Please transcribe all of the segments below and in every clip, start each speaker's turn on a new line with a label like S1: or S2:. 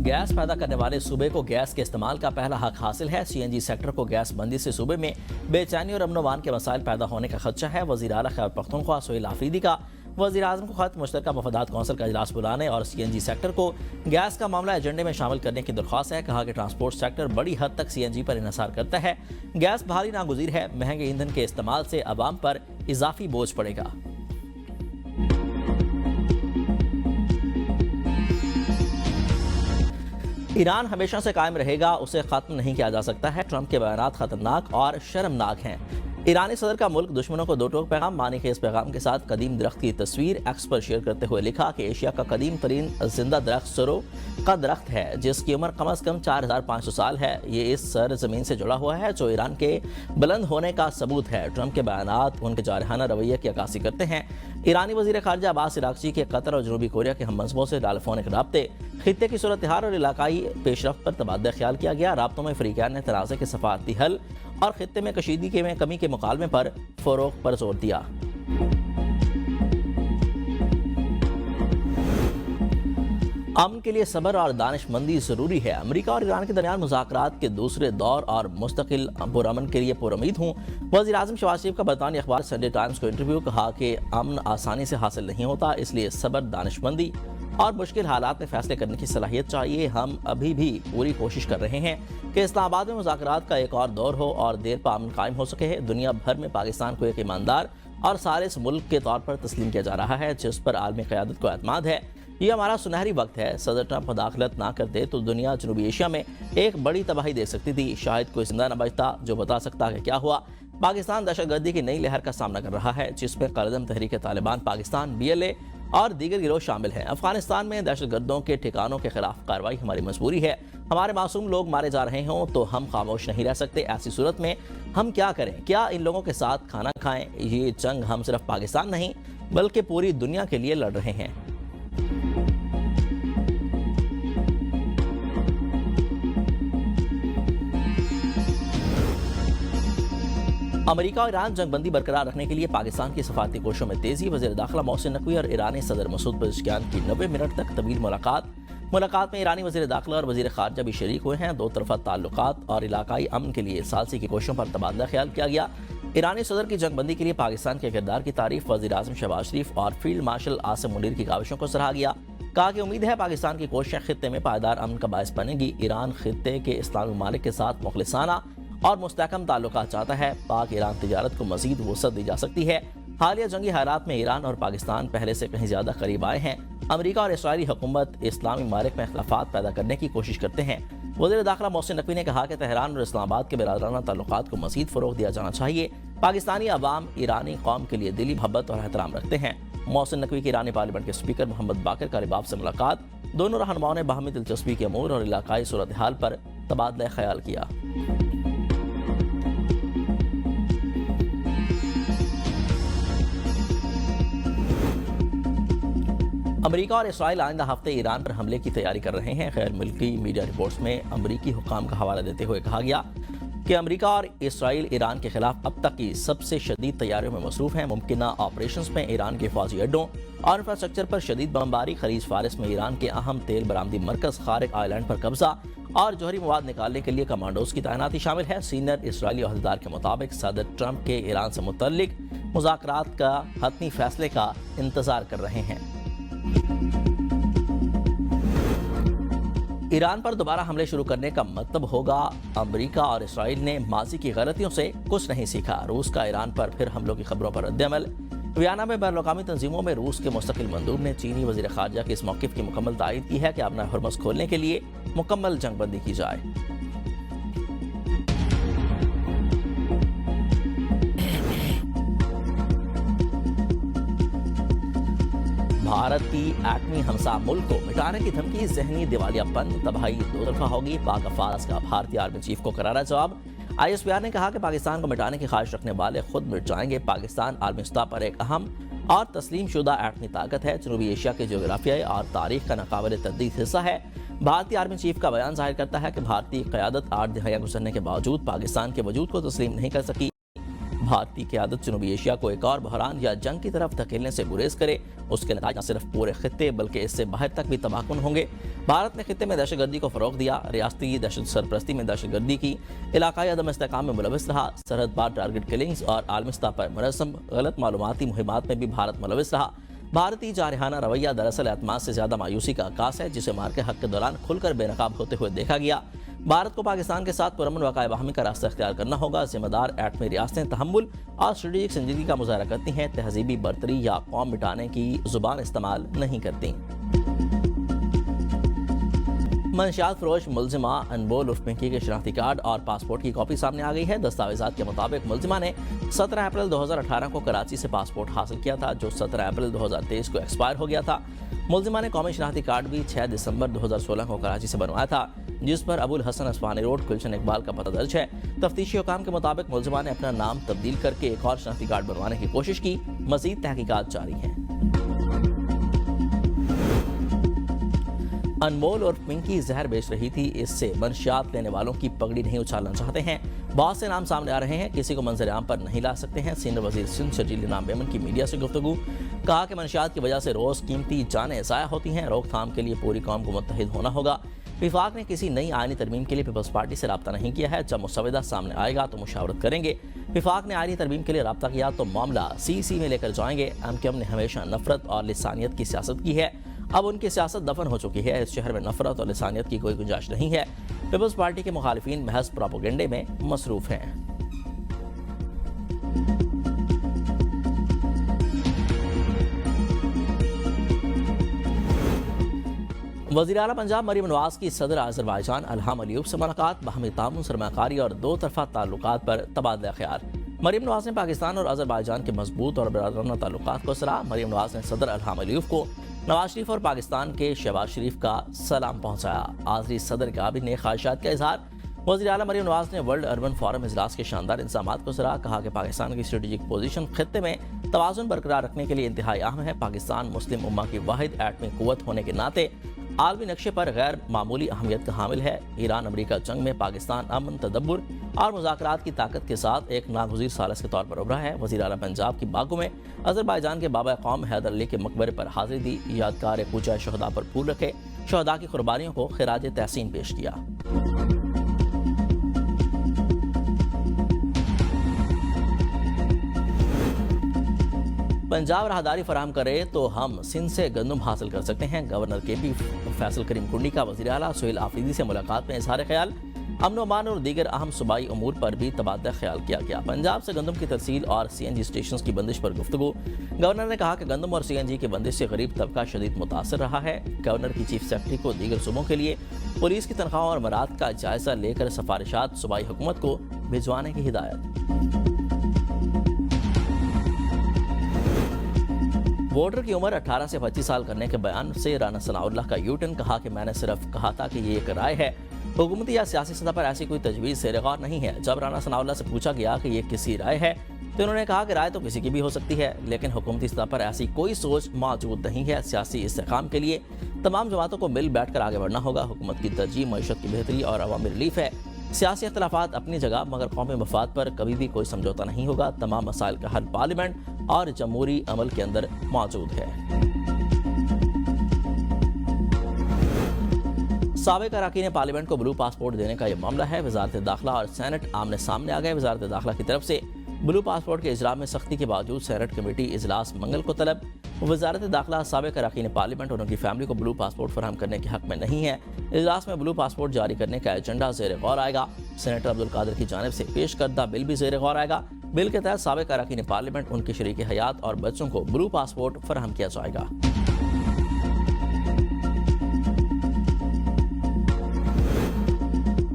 S1: Gas पैदा करने वाले सूबे को गैस के इस्तेमाल का पहला हक हासिल है। CNG सेक्टर को गैस बंदी से सूबे में बेचैनी और अमन के मसाइल पैदा होने का खदशा है। वज़ीर आला खैबर पख्तूनख्वा सोहेल आफरीदी का वज़ीर आज़म को खत मुश्तरका मफादात कौंसिल का इजलास बुलाने और CNG सेक्टर को गैस का मामला एजेंडे में शामिल करने की दरख्वास्त है। कहा कि ट्रांसपोर्ट सेक्टर बड़ी हद तक CNG पर इन्हिसार करता है। गैस बहाली नागुज़ीर है। महंगे ईंधन के इस्तेमाल से अवाम पर इजाफी बोझ पड़ेगा। ईरान हमेशा से कायम रहेगा, उसे खत्म नहीं किया जा सकता है। ट्रंप के बयानात खतरनाक और शर्मनाक हैं। ईरानी सदर का मुल्क दुश्मनों को दो टोक पैगाम। मानी के इस पैगाम के साथ कदीम दरख्त की तस्वीर एक्स पर शेयर करते हुए लिखा कि एशिया का कदीम तरीन जिंदा दरख्त सरो का दरख्त है, जिसकी उम्र कम अज़ कम 4500 साल है। ये इस सर ज़मीन से जुड़ा हुआ है जो ईरान के बुलंद होने का सबूत है। ट्रंप के बयानात उनके जारहाना रवैये की अक्कासी करते हैं। ईरानी वज़ीर ख़ारजा अब्बास इराक़ची के कतर और जनूबी कोरिया के हममंसबों से टेलीफोनिक राब्ते, खित्ते की सूरत हाल और इलाकाई पेशरफ्त पर तबादला ख्याल किया गया। राब्तों में फ़रीक़ैन ने तनाज़े के सफ़ारती हल और खित्ते में कशीदगी में कमी के मुकालमे पर फ़रोग़ पर जोर दिया। अमन के लिए सब्र और दानिशमंदी ज़रूरी है। अमेरिका और ईरान के दरमियान मुज़ाकरात के दूसरे दौर और मुस्तकिल पुरअमन के लिए पुरुमीद हूँ। वज़ीर आज़म शहबाज शरीफ का बरतानी अखबार संडे टाइम्स को इंटरव्यू, कहा कि अमन आसानी से हासिल नहीं होता, इसलिए सब्र, दानिशमंदी और मुश्किल हालात में फैसले करने की सलाहियत चाहिए। हम अभी भी पूरी कोशिश कर रहे हैं कि इस्लामाबाद में मुज़ाकरात का एक और दौर हो और देर पर अमन कायम हो सके। दुनिया भर में पाकिस्तान को एक ईमानदार और सालिस मुल्क के तौर पर तस्लीम किया जा रहा है, जिस पर आलमी क़यादत को एतमाद है। ये हमारा सुनहरी वक्त है। सदर ट्रंप मुदाखलत ना करते तो दुनिया जनूबी एशिया में एक बड़ी तबाही देख सकती थी। शायद कोई जिंदा न बचता जो बता सकता कि क्या हुआ। पाकिस्तान दहशतगर्दी की नई लहर का सामना कर रहा है, जिसमें क़ायदम तहरीक तालिबान पाकिस्तान, BLA और दीगर गिरोह शामिल हैं। अफगानिस्तान में दहशतगर्दों के ठिकानों के खिलाफ कार्रवाई हमारी मजबूरी है। हमारे मासूम लोग मारे जा रहे हों तो हम खामोश नहीं रह सकते। ऐसी सूरत में हम क्या करें? क्या इन लोगों के साथ खाना खाएं? ये जंग हम सिर्फ पाकिस्तान नहीं बल्कि पूरी दुनिया के लिए लड़ रहे हैं। अमेरिका और ईरान जंगबंदी बरकरार रखने के लिए पाकिस्तान की सफारती कोशिशों में तेजी। वज़ीर दाखिला मोहसिन नकवी और ईरानी सदर मसूद पेज़ेश्कियान की 90 मिनट तक तवील मुलाकात में ईरानी वज़ीर दाखिला और वज़ीर ख़ारजा भी शरीक हुए हैं। दो तरफ़ा ताल्लुकात और इलाकाई अमन के लिए सालसी की कोशिशों पर तबादला ख्याल किया गया। ईरानी सदर की जंगबंदी के लिए पाकिस्तान के किरदार की तारीफ वज़ीर आज़म शहबाज शरीफ और फील्ड मार्शल आसिम मुनीर की काविशों को सराहा गया। कहा कि उम्मीद है पाकिस्तान की कोशिशें खित्ते में पायदार अमन का बायस बनेगी। ईरान खित्ते के इस्लामी ममालिक के साथ मुखलिसाना और मुस्तहकम ताल्लुकात चाहता है। पाक ईरान तिजारत को मज़ीद वसअत दी जा सकती है। हालिया जंगी हालात में ईरान और पाकिस्तान पहले से कहीं ज़्यादा करीब आए हैं। अमेरिका और इसराइली हुकूमत इस्लामी ममालिक में इख्तिलाफात पैदा करने की कोशिश करते हैं। वज़ीर दाखिला मोहसिन नकवी ने कहा कि तेहरान और इस्लामाबाद के बिरादराना ताल्लुकात को मज़ीद फ़रोग़ दिया जाना चाहिए। पाकिस्तानी अवाम ईरानी कौम के लिए दिली मोहब्बत और एहतराम रखते हैं। मोहसिन नकवी की ईरानी पार्लियामेंट के स्पीकर मोहम्मद बाकर कालिबाफ से मुलाकात। दोनों रहनुमाओं ने बाहमी दिलचस्पी के अमूर और इलाकाई सूरत हाल पर तबादला ख्याल किया। अमेरिका और इसराइल आइंदा हफ्ते ईरान पर हमले की तैयारी कर रहे हैं। गैर मुल्की मीडिया रिपोर्ट्स में अमरीकी हुक्काम का हवाला देते हुए कहा गया कि अमेरिका और इसराइल ईरान के खिलाफ अब तक की सबसे शदीद तैयारियों में मसरूफ हैं। मुमकिना ऑपरेशंस में ईरान के फौजी अड्डों और इंफ्रास्ट्रक्चर पर शदीद बमबारी, खलीज फारिस में ईरान के अहम तेल बरामदी मरकज खारिक आइलैंड पर कब्जा और जौहरी मवाद निकालने के लिए कमांडोज की तैनाती शामिल है। सीनियर इसराइली अहदेदार के मुताबिक सदर ट्रंप के ईरान से मुतल्लिक मुज़ाकरात का हतमी फैसले का इंतजार कर रहे हैं। ईरान पर दोबारा हमले शुरू करने का मतलब होगा अमेरिका और इसराइल ने माजी की गलतियों से कुछ नहीं सीखा। रूस का ईरान पर फिर हमलों की खबरों पर रद्द-ए-अमल। वियना में बैनुल-अक़वामी तंजीमों में रूस के मुस्तकिल मंदूब ने चीनी वज़ीर ख़ारजा के इस मौक़िफ़ की मुकम्मल तायीद की है कि अपना हुर्मुज़ खोलने के लिए मुकम्मल जंगबंदी की जाए। भारत की एटमी हमसा मुल्क को मिटाने की धमकी, ज़हनी दिवालियापन, तबाही दो तरफा होगी। पाक अफवाज का भारतीय आर्मी चीफ को करारा जवाब। ISPR ने कहा कि पाकिस्तान को मिटाने की ख्वाहिश रखने वाले खुद मिट जाएंगे। पाकिस्तान आलमी सतह पर एक अहम और तस्लीम शुदा एटमी ताकत है। जनूबी एशिया के जोग्राफियाई और तारीख का नाकाबिल तर्दीद हिस्सा है। भारतीय आर्मी चीफ का बयान जाहिर करता है कि भारतीय क़यादत 8 दहाइयाँ गुजरने के बावजूद पाकिस्तान के वजूद को तस्लीम नहीं कर सकी। بھارتی قیادت جنوبی ایشیا کو ایک اور بحران یا جنگ کی طرف دھکیلنے سے گریز کرے، اس کے نتائج نہ صرف پورے خطے بلکہ اس سے باہر تک بھی تباہ کن ہوں گے۔ بھارت نے خطے میں دہشت گردی کو فروغ دیا، ریاستی دہشت سرپرستی میں دہشت گردی کی، علاقائی عدم استحکام میں ملوث رہا، سرحد پار ٹارگٹ کلنگز اور عالمی سطح پر منظم غلط معلوماتی مہمات میں بھی بھارت ملوث رہا۔ بھارتی جارحانہ رویہ دراصل اعتماد سے زیادہ مایوسی کا عکاس ہے، جسے مار کے حق کے دوران کھل کر بے نقاب ہوتے ہوئے دیکھا گیا۔ بھارت کو پاکستان کے ساتھ پرامن وقائع باہمی کا راستہ اختیار کرنا ہوگا۔ ذمہ دار ایٹمی ریاستیں تحمل اور اسٹریٹجک سنجیدگی کا مظاہرہ کرتی ہیں، تہذیبی برتری یا قوم مٹانے کی زبان استعمال نہیں کرتی۔ منشیات فروش ملزمہ انمول عرف پنکی کے شناختی کارڈ اور پاسپورٹ کی کاپی سامنے آ گئی ہے۔ دستاویزات کے مطابق ملزمہ نے 17 اپریل 2018 کو کراچی سے پاسپورٹ حاصل کیا تھا، جو 17 اپریل 2023 کو ایکسپائر ہو گیا تھا۔ ملزمہ نے قومی شناختی کارڈ بھی 6 دسمبر 2016 کو کراچی سے بنوایا تھا، جس پر ابو الحسن اصفہانی روڈ، گلشن اقبال کا پتہ درج ہے۔ تفتیشی حکام کے مطابق ملزمہ نے اپنا نام تبدیل کر کے ایک اور شناختی کارڈ بنوانے کی کوشش کی۔ مزید تحقیقات جاری ہیں۔ انمول اور پنکی زہر بیچ رہی تھی، اس سے منشیات لینے والوں کی پگڑی نہیں اچھالنا چاہتے ہیں۔ بہت سے نام سامنے آ رہے ہیں، کسی کو منظر عام پر نہیں لا سکتے ہیں۔ سینئر وزیر سندھ شرجیل انعام میمن کی میڈیا سے گفتگو، کہا کہ منشیات کی وجہ سے روز قیمتی جانیں ضائع ہوتی ہیں، روک تھام کے لیے پوری قوم کو متحد ہونا ہوگا۔ وفاق نے کسی نئی آئینی ترمیم کے لیے پیپلز پارٹی سے رابطہ نہیں کیا ہے، جب مسودہ سامنے آئے گا تو مشاورت کریں گے۔ وفاق نے آئینی ترمیم کے لیے رابطہ کیا تو معاملہ سی میں لے کر جائیں گے۔ MQM نے ہمیشہ نفرت اور لسانیت کی سیاست کی ہے، اب ان کی سیاست دفن ہو چکی ہے، اس شہر میں نفرت اور لسانیت کی کوئی گنجائش نہیں ہے۔ پیپلز پارٹی کے مخالفین محض پروپیگنڈے میں مصروف ہیں۔ وزیر اعلیٰ پنجاب مریم نواز کی صدر آذربائیجان الہام علیوف سے ملاقات، باہمی تعاون، سرمایہ کاری اور دو طرفہ تعلقات پر تبادلہ خیال۔ مریم نواز نے پاکستان اور آذربائیجان کے مضبوط اور برادرانہ تعلقات کو سراہا۔ مریم نواز نے صدر الہام علیوف کو نواز شریف اور پاکستان کے شہباز شریف کا سلام پہنچایا۔ عارضی صدر کا بھی نیک خواہشات کا اظہار۔ وزیر اعلیٰ مریم نواز نے ورلڈ اربن فورم اجلاس کے شاندار انتظامات کو سراہا، کہا کہ پاکستان کی اسٹریٹجک پوزیشن خطے میں توازن برقرار رکھنے کے لیے انتہائی اہم ہے۔ پاکستان مسلم امہ کی واحد ایٹمی قوت ہونے کے ناطے عالمی نقشے پر غیر معمولی اہمیت کا حامل ہے۔ ایران امریکہ جنگ میں پاکستان امن، تدبر اور مذاکرات کی طاقت کے ساتھ ایک ناگزیر ثالث کے طور پر ابھرا ہے۔ وزیر اعلیٰ پنجاب کی باغوں میں آذربائیجان کے بابا قوم حیدر علی کے مقبرے پر حاضری دی، یادگار کوچہ شہداء پر پھول رکھے، شہداء کی قربانیوں کو خراج تحسین پیش کیا۔ پنجاب راہداری فراہم کرے تو ہم سندھ سے گندم حاصل کر سکتے ہیں، گورنر KP فیصل کریم کنڈی کا وزیر اعلیٰ سہیل آفریدی سے ملاقات میں اظہار خیال۔ امن و امان اور دیگر اہم صوبائی امور پر بھی تبادلہ خیال کیا گیا۔ پنجاب سے گندم کی ترسیل اور CNG اسٹیشنز کی بندش پر گفتگو۔ گورنر نے کہا کہ گندم اور CNG کی بندش سے غریب طبقہ شدید متاثر رہا ہے۔ گورنر کی چیف سیکرٹری کو دیگر صوبوں کے لیے پولیس کی تنخواہوں اور مراد کا جائزہ لے کر سفارشات صوبائی حکومت کو بھجوانے کی ہدایت۔ ووٹر کی عمر 18 سے 25 سال کرنے کے بیان سے رانا ثناء اللہ کا یوٹن، کہا کہ میں نے صرف کہا تھا کہ یہ ایک رائے ہے، حکومتی یا سیاسی سطح پر ایسی کوئی تجویز زیر غور نہیں ہے۔ جب رانا ثناء اللہ سے پوچھا گیا کہ یہ کسی رائے ہے تو انہوں نے کہا کہ رائے تو کسی کی بھی ہو سکتی ہے، لیکن حکومتی سطح پر ایسی کوئی سوچ موجود نہیں ہے۔ سیاسی استحکام کے لیے تمام جماعتوں کو مل بیٹھ کر آگے بڑھنا ہوگا۔ حکومت کی ترجیح معیشت کی بہتری اور عوامی ریلیف ہے۔ سیاسی اختلافات اپنی جگہ، مگر قومی مفاد پر کبھی بھی کوئی سمجھوتہ نہیں ہوگا۔ تمام مسائل کا حل پارلیمنٹ اور جمہوری عمل کے اندر موجود ہے۔ سابق اراکین پارلیمنٹ کو بلو پاسپورٹ دینے کا یہ معاملہ ہے۔ وزارت داخلہ اور سینٹ آمنے سامنے آ گئے۔ وزارت داخلہ کی طرف سے بلو پاسپورٹ کے اجرا میں سختی کے باوجود سینٹ کمیٹی اجلاس منگل کو طلب۔ وزارت داخلہ سابق اراکین پارلیمنٹ اور ان کی فیملی کو بلو پاسپورٹ فراہم کرنے کے حق میں نہیں ہے۔ اجلاس میں بلو پاسپورٹ جاری کرنے کا ایجنڈا زیر غور آئے گا۔ سینیٹر عبدالقادر کی جانب سے پیش کردہ بل بھی زیر غور آئے گا۔ بل کے تحت سابق اراکین پارلیمنٹ، ان کے شریک حیات اور بچوں کو بلو پاسپورٹ فراہم کیا جائے گا۔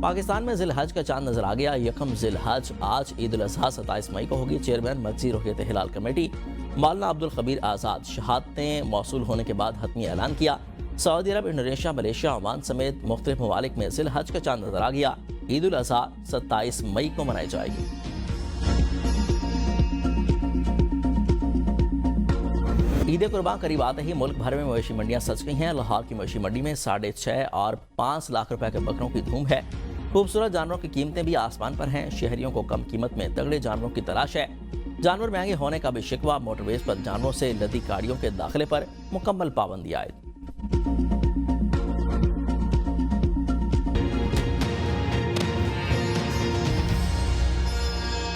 S1: پاکستان میں ذی الحج کا چاند نظر آ گیا۔ یکم ذی الحج آج عید الاضحیٰ 27 مئی کو ہوگی۔ چیئرمین مرکزی روحیت ہلال کمیٹی مولانا عبدالخبیر آزاد شہادتیں موصول ہونے کے بعد حتمی اعلان کیا۔ سعودی عرب، انڈونیشیا، ملیشیا، عمان سمیت مختلف ممالک میں ذی الحج کا چاند نظر آ گیا۔ عید الاضحیٰ 27 مئی کو منائی جائے گی۔ عید قربان قریب آتے ہی ملک بھر میں مویشی منڈیاں سج گئی ہیں۔ لاہور کی مویشی منڈی میں 6.5 اور 5 لاکھ روپے کے بکروں کی دھوم ہے۔ खूबसूरत जानवरों की कीमतें भी आसमान पर हैं। शहरियों को कम कीमत में तगड़े जानवरों की तलाश है। जानवर महंगे होने का भी शिकवा। मोटरवेज पर जानवरों से लदी गाड़ियों के दाखिले पर मुकम्मल पाबंदी आयद।